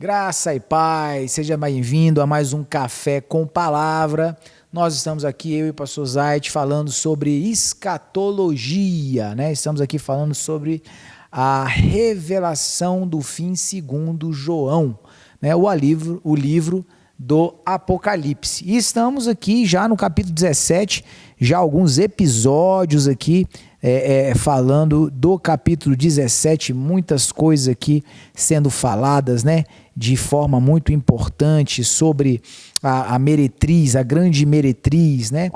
Graça e paz, seja bem-vindo a mais um Café com Palavra. Nós estamos aqui, eu e o pastor Zait, falando sobre escatologia, né? Estamos aqui falando sobre a revelação do fim segundo João, né? O livro do Apocalipse. E estamos aqui já no capítulo 17, já alguns episódios aqui, falando do capítulo 17, muitas coisas aqui sendo faladas, né, de forma muito importante sobre a meretriz, a grande meretriz, né,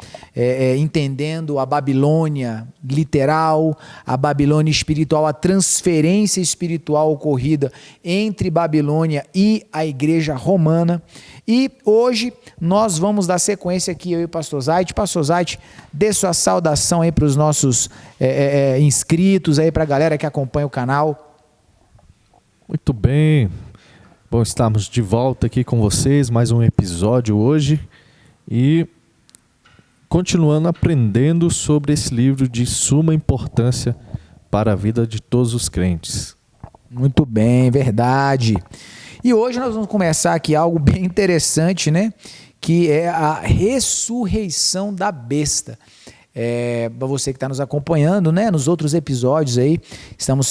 entendendo a Babilônia literal, a Babilônia espiritual, a transferência espiritual ocorrida entre Babilônia e a igreja romana. E hoje nós vamos dar sequência aqui, eu e o pastor Zait. Pastor Zait, dê sua saudação aí para os nossos inscritos, aí para a galera que acompanha o canal. Muito bem, bom estarmos de volta aqui com vocês, mais um episódio hoje e continuando aprendendo sobre esse livro de suma importância para a vida de todos os crentes. Muito bem, verdade. E hoje nós vamos começar aqui algo bem interessante, né? Que é a ressurreição da besta. Para você que está nos acompanhando, né? Nos outros episódios aí,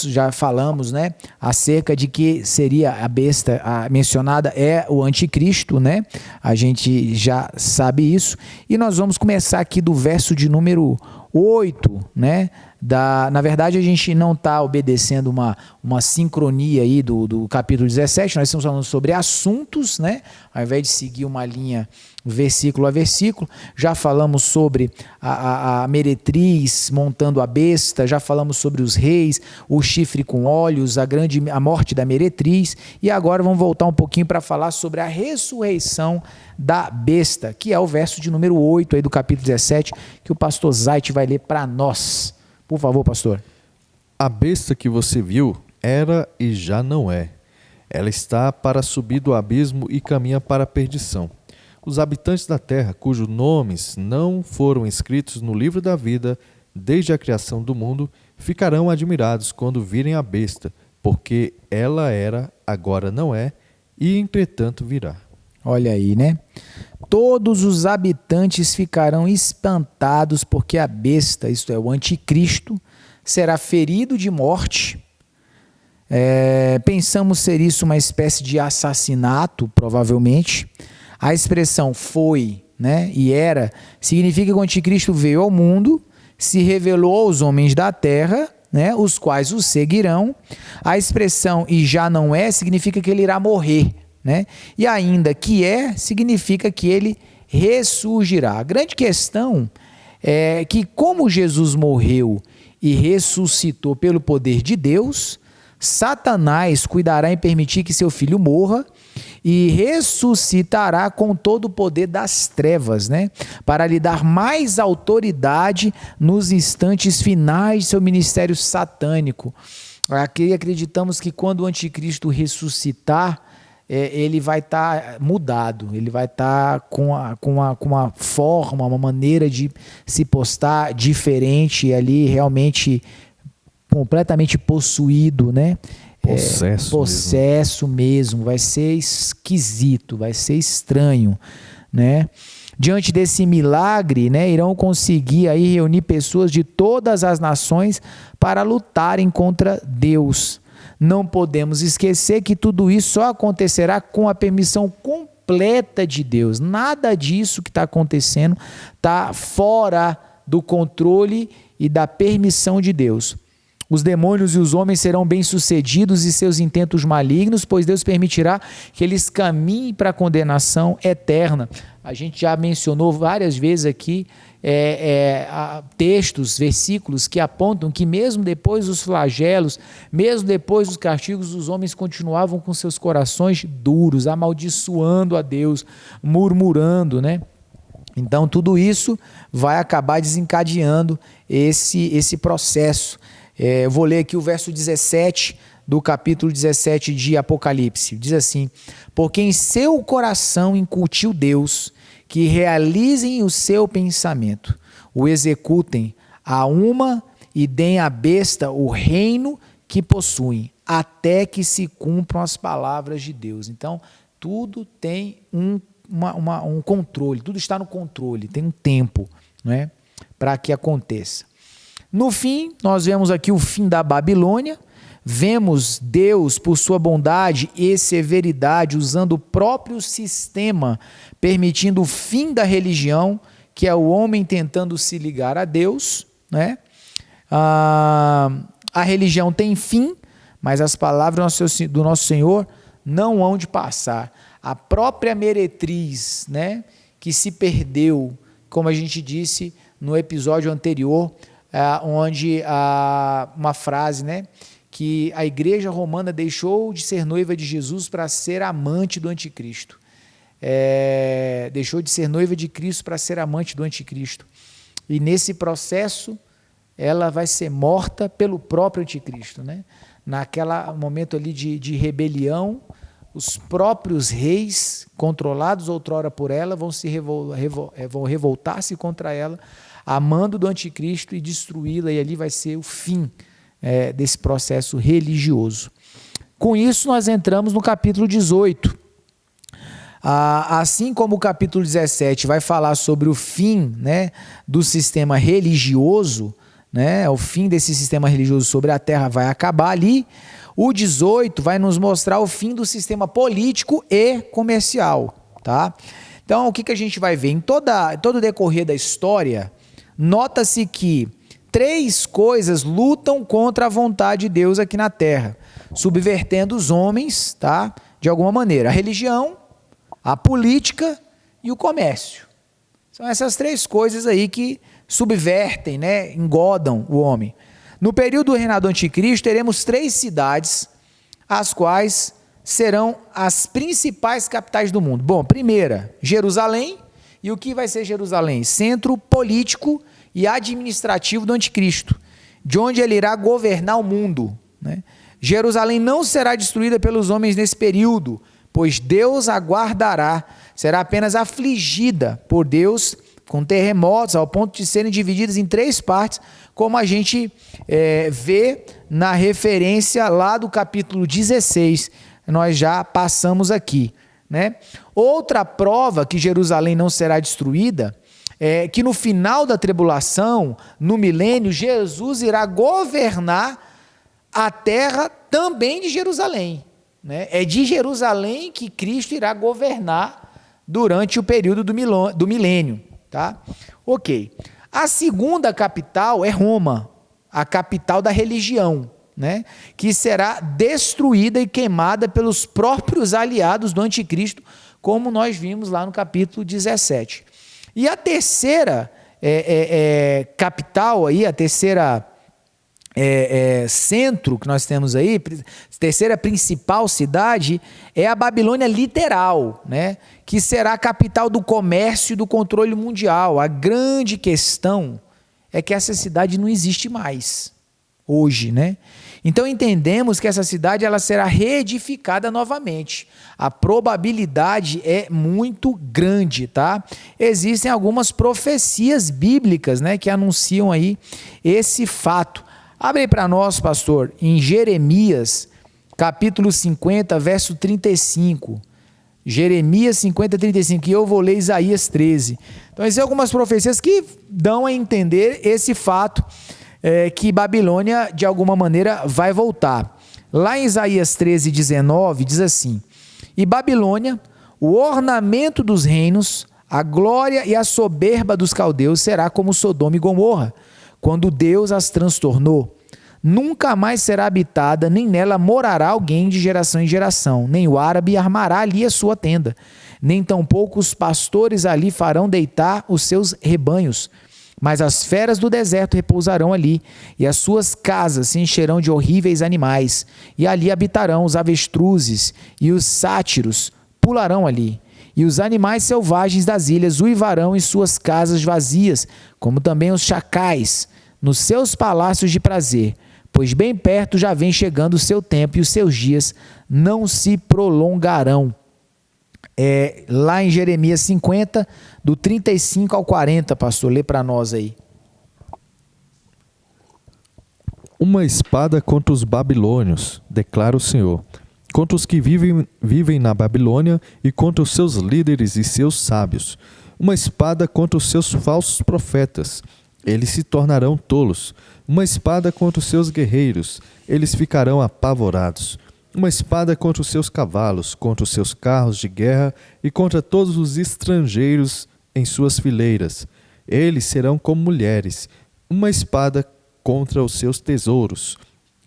já falamos, né? Acerca de que seria a besta mencionada é o anticristo, né? A gente já sabe isso. E nós vamos começar aqui do verso de número 8, né? Na verdade, a gente não está obedecendo uma sincronia aí do capítulo 17, nós estamos falando sobre assuntos, né? Ao invés de seguir uma linha versículo a versículo, já falamos sobre a meretriz montando a besta, já falamos sobre os reis, o chifre com olhos, a morte da meretriz, e agora vamos voltar um pouquinho para falar sobre a ressurreição da besta, que é o verso de número 8 aí do capítulo 17, que o pastor Zait vai ler para nós. Por favor, pastor. A besta que você viu era e já não é. Ela está para subir do abismo e caminha para a perdição. Os habitantes da terra, cujos nomes não foram escritos no livro da vida desde a criação do mundo, ficarão admirados quando virem a besta, porque ela era, agora não é, e entretanto virá. Olha aí, né? Todos os habitantes ficarão espantados porque a besta, isto é, o anticristo, será ferido de morte. Pensamos ser isso uma espécie de assassinato, provavelmente. A expressão foi, né, e era, significa que o anticristo veio ao mundo, se revelou aos homens da terra, né, os quais o seguirão. A expressão e já não é significa que ele irá morrer, né? E ainda que significa que ele ressurgirá. A grande questão é que, como Jesus morreu e ressuscitou pelo poder de Deus, Satanás cuidará em permitir que seu filho morra e ressuscitará com todo o poder das trevas, né? Para lhe dar mais autoridade nos instantes finais de seu ministério satânico. Aqui acreditamos que quando o anticristo ressuscitar, ele vai estar mudado, ele vai estar com uma forma, uma maneira de se postar diferente ali, realmente completamente possuído, né? Possesso mesmo, vai ser esquisito, vai ser estranho, né? Diante desse milagre, né, irão conseguir aí reunir pessoas de todas as nações para lutarem contra Deus. Não podemos esquecer que tudo isso só acontecerá com a permissão completa de Deus. Nada disso que está acontecendo está fora do controle e da permissão de Deus. Os demônios e os homens serão bem-sucedidos em seus intentos malignos, pois Deus permitirá que eles caminhem para a condenação eterna. A gente já mencionou várias vezes aqui textos, versículos que apontam que mesmo depois dos flagelos, mesmo depois dos castigos, os homens continuavam com seus corações duros, amaldiçoando a Deus, murmurando, né? Então tudo isso vai acabar desencadeando esse processo. Eu vou ler aqui o verso 17 do capítulo 17 de Apocalipse. Diz assim: porque em seu coração incutiu Deus, que realizem o seu pensamento, o executem a uma e deem à besta o reino que possuem, até que se cumpram as palavras de Deus. Então, tudo tem um controle, tudo está no controle, tem um tempo, né, para que aconteça. No fim, nós vemos aqui o fim da Babilônia, vemos Deus, por sua bondade e severidade, usando o próprio sistema, permitindo o fim da religião, que é o homem tentando se ligar a Deus, né? A religião tem fim, mas as palavras do nosso Senhor não hão de passar. A própria meretriz, né, que se perdeu, como a gente disse no episódio anterior, onde uma frase, né, que a igreja romana deixou de ser noiva de Jesus para ser amante do anticristo. Deixou de ser noiva de Cristo para ser amante do anticristo. E nesse processo, ela vai ser morta pelo próprio anticristo, né? Naquele momento ali de rebelião, os próprios reis, controlados outrora por ela, vão revoltar-se contra ela, amando do anticristo e destruí-la, e ali vai ser o fim desse processo religioso. Com isso, nós entramos no capítulo 18. Assim como o capítulo 17 vai falar sobre o fim, né, do sistema religioso, né, o fim desse sistema religioso sobre a terra vai acabar ali, o 18 vai nos mostrar o fim do sistema político e comercial. Tá? Então, o que a gente vai ver? Em todo o decorrer da história, nota-se que 3 coisas lutam contra a vontade de Deus aqui na terra, subvertendo os homens, tá? De alguma maneira. A religião, a política e o comércio. São essas 3 coisas aí que subvertem, né? Engodam o homem. No período do reinado do anticristo, teremos 3 cidades, as quais serão as principais capitais do mundo. Bom, primeira, Jerusalém. E o que vai ser Jerusalém? Centro político e administrativo do anticristo, de onde ele irá governar o mundo, né? Jerusalém não será destruída pelos homens nesse período, pois Deus a guardará, será apenas afligida por Deus com terremotos, ao ponto de serem divididas em 3 partes, como a gente vê na referência lá do capítulo 16, nós já passamos aqui, né? Outra prova que Jerusalém não será destruída é que no final da tribulação, no milênio, Jesus irá governar a terra também de Jerusalém, né? É de Jerusalém que Cristo irá governar durante o período do milênio, tá? Ok. A segunda capital é Roma, a capital da religião, né? Que será destruída e queimada pelos próprios aliados do anticristo, como nós vimos lá no capítulo 17. E a terceira capital, aí, a terceira centro que nós temos aí, terceira principal cidade, é a Babilônia literal, né? Que será a capital do comércio e do controle mundial. A grande questão é que essa cidade não existe mais hoje, né? Então entendemos que essa cidade ela será reedificada novamente. A probabilidade é muito grande, tá? Existem algumas profecias bíblicas, né, que anunciam aí esse fato. Abre aí para nós, pastor, em Jeremias, capítulo 50, verso 35. Jeremias 50, 35, e eu vou ler Isaías 13. Então, existem algumas profecias que dão a entender esse fato, que Babilônia, de alguma maneira, vai voltar. Lá em Isaías 13, 19, diz assim: e Babilônia, o ornamento dos reinos, a glória e a soberba dos caldeus será como Sodoma e Gomorra, quando Deus as transtornou. Nunca mais será habitada, nem nela morará alguém de geração em geração, nem o árabe armará ali a sua tenda, nem tampouco os pastores ali farão deitar os seus rebanhos, mas as feras do deserto repousarão ali, e as suas casas se encherão de horríveis animais, e ali habitarão os avestruzes, e os sátiros pularão ali, e os animais selvagens das ilhas uivarão em suas casas vazias, como também os chacais, nos seus palácios de prazer, pois bem perto já vem chegando o seu tempo, e os seus dias não se prolongarão. Lá em Jeremias 50, do 35 ao 40, pastor, lê para nós aí. Uma espada contra os babilônios, declara o Senhor, contra os que vivem na Babilônia e contra os seus líderes e seus sábios. Uma espada contra os seus falsos profetas, eles se tornarão tolos. Uma espada contra os seus guerreiros, eles ficarão apavorados. Uma espada contra os seus cavalos, contra os seus carros de guerra e contra todos os estrangeiros em suas fileiras. Eles serão como mulheres. Uma espada contra os seus tesouros,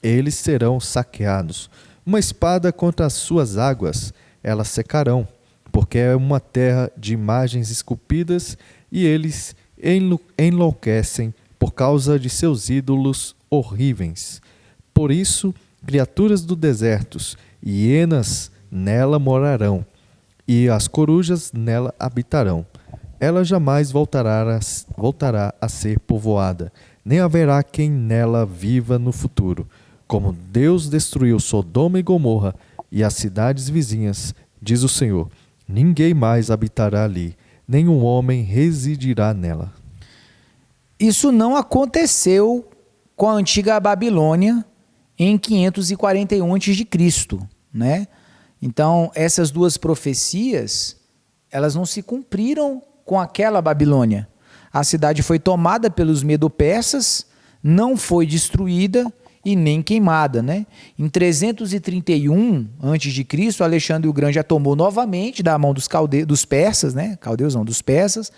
eles serão saqueados. Uma espada contra as suas águas, elas secarão, porque é uma terra de imagens esculpidas e eles enlouquecem por causa de seus ídolos horríveis. Por isso, criaturas do deserto, hienas nela morarão, e as corujas nela habitarão. Ela jamais voltará a ser povoada, nem haverá quem nela viva no futuro. Como Deus destruiu Sodoma e Gomorra e as cidades vizinhas, diz o Senhor, ninguém mais habitará ali, nenhum homem residirá nela. Isso não aconteceu com a antiga Babilônia em 541 a.C., né? Então, essas duas profecias, elas não se cumpriram com aquela Babilônia. A cidade foi tomada pelos medo-persas, não foi destruída e nem queimada, né? Em 331 a.C., Alexandre o Grande a tomou novamente da mão dos persas, né? Caldeus não, dos persas,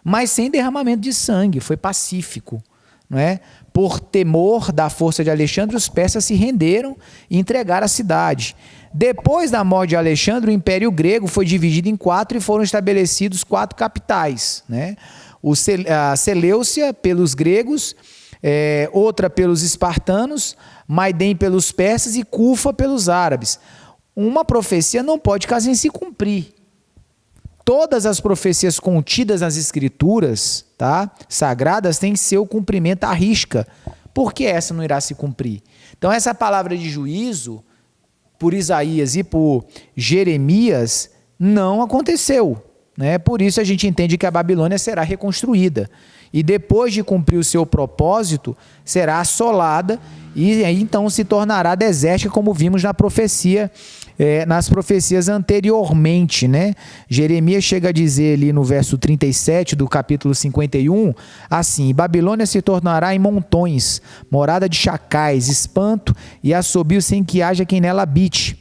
mas sem derramamento de sangue, foi pacífico, não é? Por temor da força de Alexandre, os persas se renderam e entregaram a cidade. Depois da morte de Alexandre, o Império Grego foi dividido em 4 e foram estabelecidos 4 capitais, né? A Seleucia pelos gregos, outra pelos espartanos, Maidém pelos persas e Cufa pelos árabes. Uma profecia não pode caso em se cumprir. Todas as profecias contidas nas escrituras, tá, sagradas têm seu cumprimento à risca. Por que essa não irá se cumprir? Então essa palavra de juízo por Isaías e por Jeremias não aconteceu, né? Por isso a gente entende que a Babilônia será reconstruída e depois de cumprir o seu propósito será assolada e aí então se tornará desértica, como vimos na profecia, nas profecias anteriormente, né? Jeremias chega a dizer ali no verso 37 do capítulo 51, assim: Babilônia se tornará em montões, morada de chacais, espanto e assobio sem que haja quem nela habite.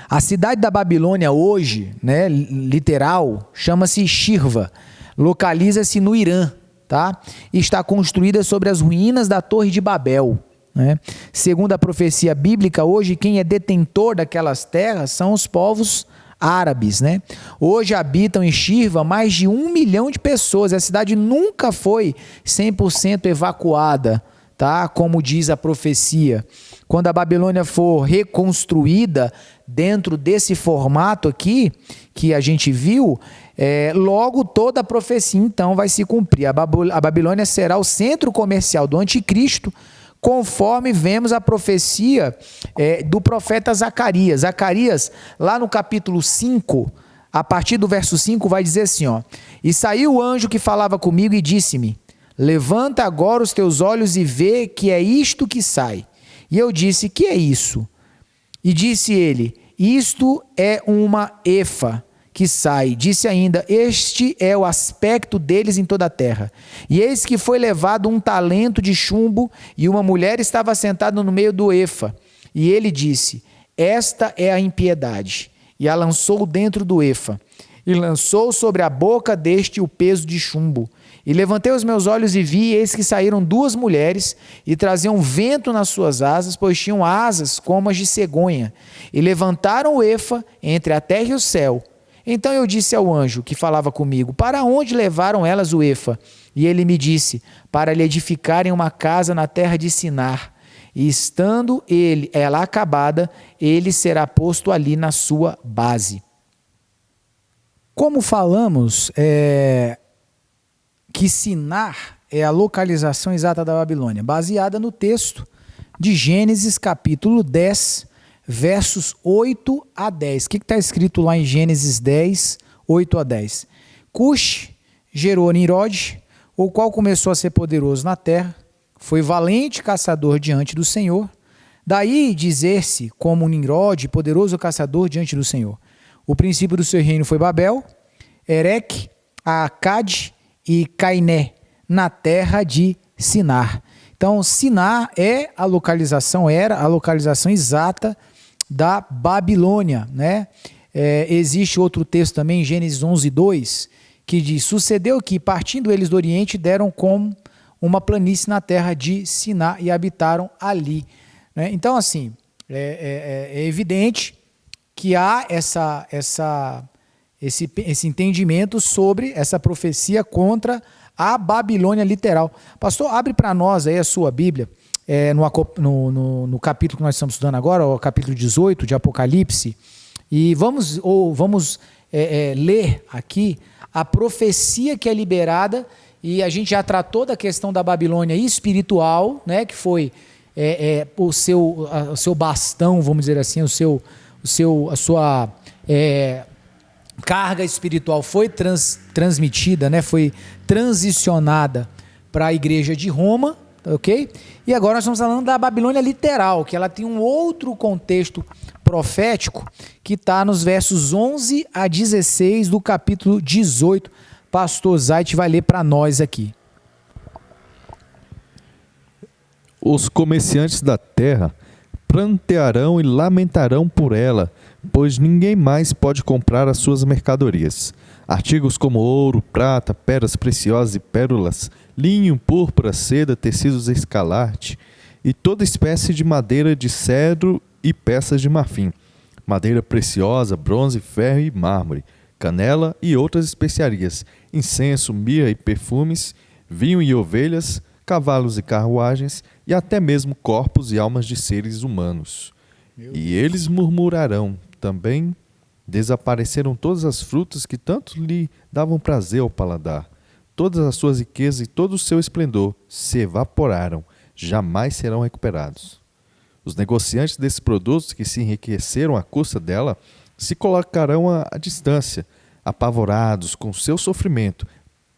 A cidade da Babilônia hoje, né, literal, chama-se Shirva, localiza-se no Irã, tá? E está construída sobre as ruínas da Torre de Babel, né? Segundo a profecia bíblica, hoje quem é detentor daquelas terras são os povos árabes, né? Hoje habitam em Shirva mais de 1 milhão de pessoas. A cidade nunca foi 100% evacuada, tá? Como diz a profecia. Quando a Babilônia for reconstruída dentro desse formato aqui, que a gente viu, logo toda a profecia então vai se cumprir. A Babilônia será o centro comercial do anticristo, conforme vemos a profecia do profeta Zacarias. Zacarias, lá no capítulo 5, a partir do verso 5, vai dizer assim, ó: E saiu o anjo que falava comigo e disse-me, levanta agora os teus olhos e vê que é isto que sai. E eu disse, que é isso? E disse ele, isto é uma efa que sai. Disse ainda, este é o aspecto deles em toda a terra. E eis que foi levado um talento de chumbo, e uma mulher estava sentada no meio do efa. E ele disse, esta é a impiedade. E a lançou dentro do efa. E lançou sobre a boca deste o peso de chumbo. E levantei os meus olhos e vi, e eis que saíram 2 mulheres, e traziam vento nas suas asas, pois tinham asas como as de cegonha. E levantaram o efa entre a terra e o céu. Então eu disse ao anjo que falava comigo, para onde levaram elas o efa? E ele me disse, para lhe edificarem uma casa na terra de Sinar. E estando ela acabada, ele será posto ali na sua base. Como falamos, que Sinar é a localização exata da Babilônia, baseada no texto de Gênesis capítulo 10, versos 8 a 10. O que está escrito lá em Gênesis 10, 8 a 10? Cush gerou Nimrod, o qual começou a ser poderoso na terra, foi valente caçador diante do Senhor. Daí dizer-se como Nimrod, poderoso caçador diante do Senhor. O princípio do seu reino foi Babel, Ereque, Acade e Cainé, na terra de Sinar. Então, Sinar era a localização exata da Babilônia, né? Existe outro texto também, em Gênesis 11:2, que diz: sucedeu que, partindo eles do Oriente, deram como uma planície na terra de Sinar e habitaram ali. Né? Então, assim, é evidente que há esse entendimento sobre essa profecia contra a Babilônia literal. Pastor, abre para nós aí a sua Bíblia, no capítulo que nós estamos estudando agora, o capítulo 18 de Apocalipse, e vamos ler aqui a profecia que é liberada, e a gente já tratou da questão da Babilônia espiritual, né, que foi o seu bastão, vamos dizer assim, a sua carga espiritual foi transmitida, né, foi transicionada para a igreja de Roma, ok? E agora nós estamos falando da Babilônia literal, que ela tem um outro contexto profético que está nos versos 11 a 16 do capítulo 18. Pastor Zait vai ler para nós aqui. Os comerciantes da terra prantearão e lamentarão por ela, pois ninguém mais pode comprar as suas mercadorias. Artigos como ouro, prata, pedras preciosas e pérolas, linho, púrpura, seda, tecidos escarlate e toda espécie de madeira de cedro e peças de marfim, madeira preciosa, bronze, ferro e mármore, canela e outras especiarias, incenso, mirra e perfumes, vinho e ovelhas, cavalos e carruagens e até mesmo corpos e almas de seres humanos. E eles murmurarão também: desapareceram todas as frutas que tanto lhe davam prazer ao paladar. Todas as suas riquezas e todo o seu esplendor se evaporaram, jamais serão recuperados. Os negociantes desses produtos que se enriqueceram à custa dela se colocarão à distância, apavorados com seu sofrimento,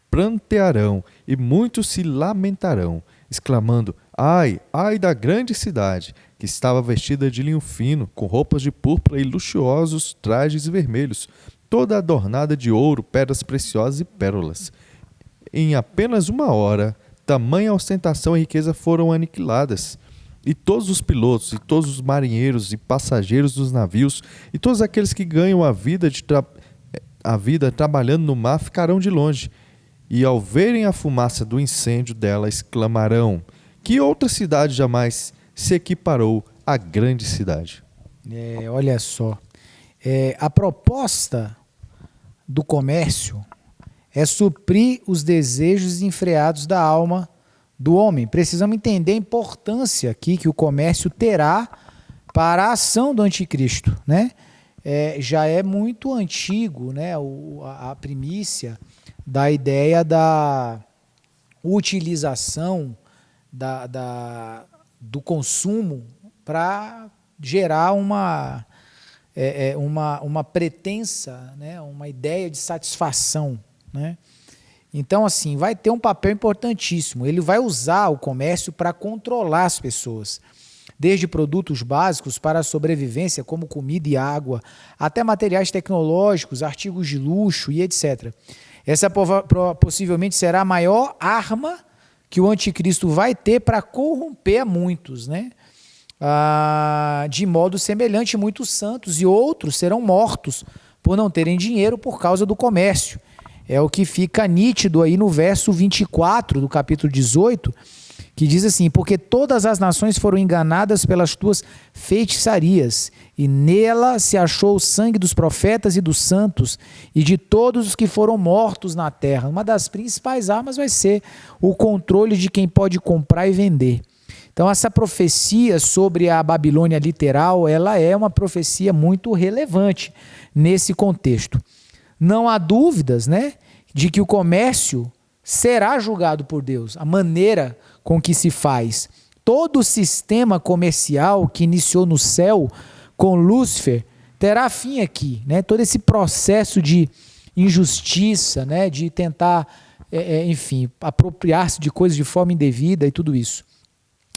prantearão e muitos se lamentarão, exclamando: ai, ai da grande cidade, que estava vestida de linho fino, com roupas de púrpura e luxuosos trajes vermelhos, toda adornada de ouro, pedras preciosas e pérolas. Em apenas uma hora, tamanha ostentação e riqueza foram aniquiladas. E todos os pilotos, e todos os marinheiros e passageiros dos navios, e todos aqueles que ganham a vida trabalhando no mar ficarão de longe. E ao verem a fumaça do incêndio dela, exclamarão: que outra cidade jamais se equiparou à grande cidade? Olha só, a proposta do comércio é suprir os desejos desenfreados da alma do homem. Precisamos entender a importância aqui que o comércio terá para a ação do anticristo, né? Já é muito antigo, né, a primícia da ideia da utilização do consumo para gerar uma pretensa, né, uma ideia de satisfação, né? Então, assim, vai ter um papel importantíssimo. Ele vai usar o comércio para controlar as pessoas, desde produtos básicos para a sobrevivência, como comida e água, até materiais tecnológicos, artigos de luxo e etc. Essa possivelmente será a maior arma que o anticristo vai ter para corromper a muitos, né? De modo semelhante, muitos santos e outros serão mortos por não terem dinheiro por causa do comércio. É o que fica nítido aí no verso 24 do capítulo 18, que diz assim: porque todas as nações foram enganadas pelas tuas feitiçarias, e nela se achou o sangue dos profetas e dos santos, e de todos os que foram mortos na terra. Uma das principais armas vai ser o controle de quem pode comprar e vender. Então, essa profecia sobre a Babilônia literal, ela é uma profecia muito relevante nesse contexto. Não há dúvidas, né, de que o comércio será julgado por Deus, a maneira com que se faz. Todo o sistema comercial que iniciou no céu com Lúcifer terá fim aqui, né? Todo esse processo de injustiça, né, de tentar, enfim, apropriar-se de coisas de forma indevida e tudo isso.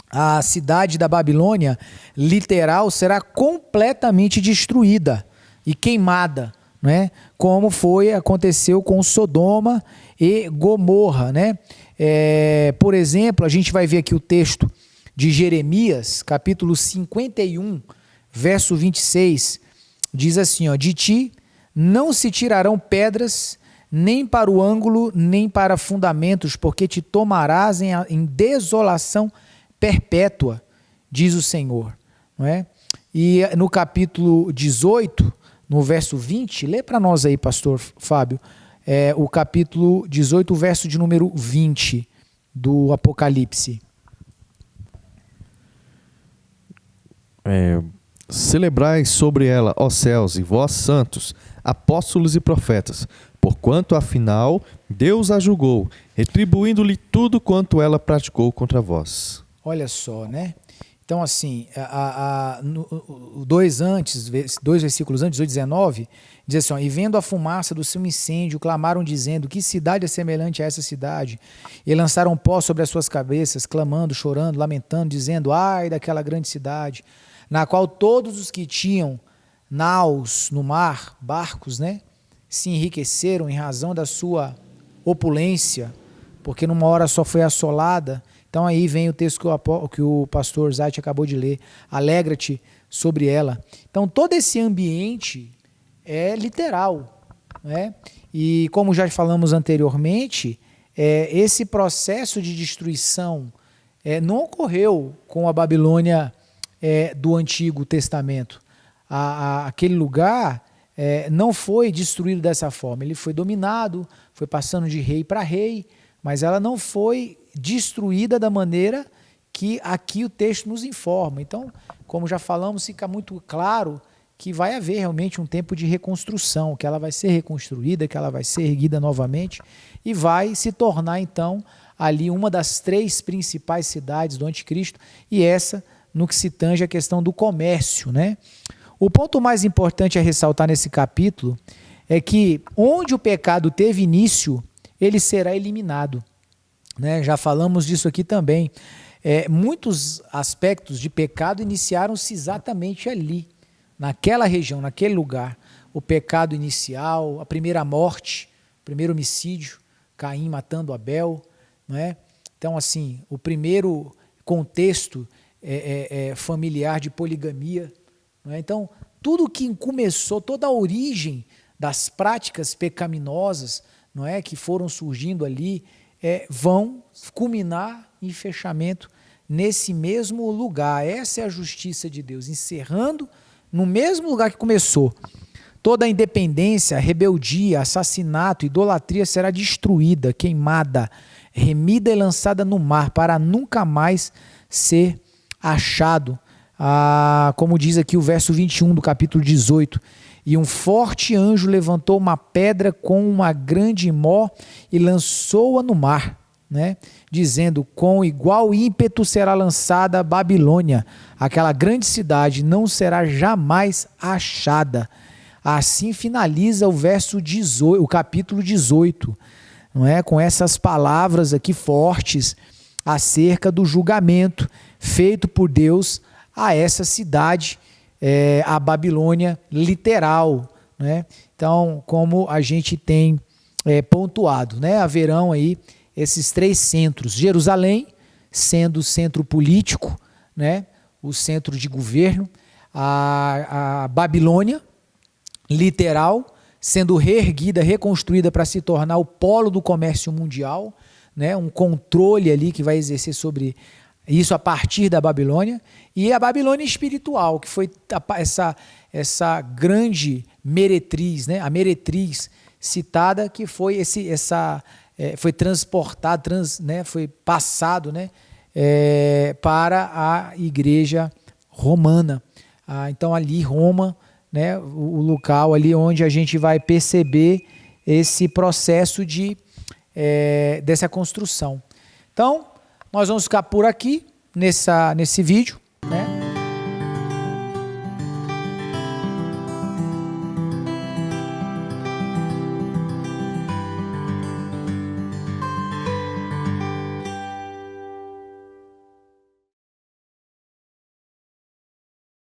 a cidade da Babilônia, literal, será completamente destruída e queimada, né? Como aconteceu com Sodoma e Gomorra, né? Por exemplo, a gente vai ver aqui o texto de Jeremias, capítulo 51, verso 26, diz assim, ó, de ti não se tirarão pedras, nem para o ângulo, nem para fundamentos, porque te tomarás em desolação perpétua, diz o Senhor. Não é? E no capítulo 18, no verso 20, lê para nós aí, pastor Fábio, o capítulo 18, o verso de número 20 do Apocalipse. Celebrai sobre ela, ó céus, e vós santos, apóstolos e profetas, porquanto afinal Deus a julgou, retribuindo-lhe tudo quanto ela praticou contra vós. Olha só, né? Então, assim, dois versículos antes, 18 e 19, diz assim, ó, e vendo a fumaça do seu incêndio, clamaram dizendo, que cidade é semelhante a essa cidade? E lançaram pó sobre as suas cabeças, clamando, chorando, lamentando, dizendo, ai daquela grande cidade, na qual todos os que tinham naus no mar, barcos, né, se enriqueceram em razão da sua opulência, porque numa hora só foi assolada. Então aí vem o texto que o pastor Zati acabou de ler, alegra-te sobre ela. Então todo esse ambiente é literal, né? E como já falamos anteriormente, esse processo de destruição não ocorreu com a Babilônia do Antigo Testamento. Aquele lugar não foi destruído dessa forma, ele foi dominado, foi passando de rei para rei, mas ela não foi destruída da maneira que aqui o texto nos informa. Então, como já falamos, fica muito claro que vai haver realmente um tempo de reconstrução, que ela vai ser reconstruída, que ela vai ser erguida novamente e vai se tornar, então, ali uma das 3 principais cidades do anticristo, e essa no que se tange a questão do comércio, né? O ponto mais importante a ressaltar nesse capítulo é que onde o pecado teve início, ele será eliminado, né? Já falamos disso aqui também. Muitos aspectos de pecado iniciaram-se exatamente ali, naquela região, naquele lugar. O pecado inicial, a primeira morte, o primeiro homicídio, Caim matando Abel, não é? Então, assim, o primeiro contexto familiar de poligamia, não é? Então, tudo que começou, toda a origem das práticas pecaminosas, não é, que foram surgindo ali, vão culminar em fechamento nesse mesmo lugar. Essa é a justiça de Deus, encerrando no mesmo lugar que começou. Toda a independência, rebeldia, assassinato, idolatria será destruída, queimada, remida e lançada no mar, para nunca mais ser achado. Como diz aqui o verso 21 do capítulo 18, e um forte anjo levantou uma pedra com uma grande mó e lançou-a no mar, né? Dizendo, com igual ímpeto será lançada a Babilônia, aquela grande cidade não será jamais achada. Assim finaliza o verso 18, o capítulo 18, não é? Com essas palavras aqui fortes acerca do julgamento feito por Deus a essa cidade, a Babilônia literal, né? Então, como a gente tem pontuado, né? Haverão aí esses 3 centros: Jerusalém, sendo o centro político, né? O centro de governo; a Babilônia literal, sendo reerguida, reconstruída para se tornar o polo do comércio mundial, né? Um controle ali que vai exercer sobre isso a partir da Babilônia; e a Babilônia espiritual, que foi essa grande meretriz, né? A meretriz citada, que foi foi transportado, né? Foi passado, né? Para a igreja romana. Então ali Roma, né? O local ali onde a gente vai perceber esse processo dessa construção. Então, nós vamos ficar por aqui nesse vídeo.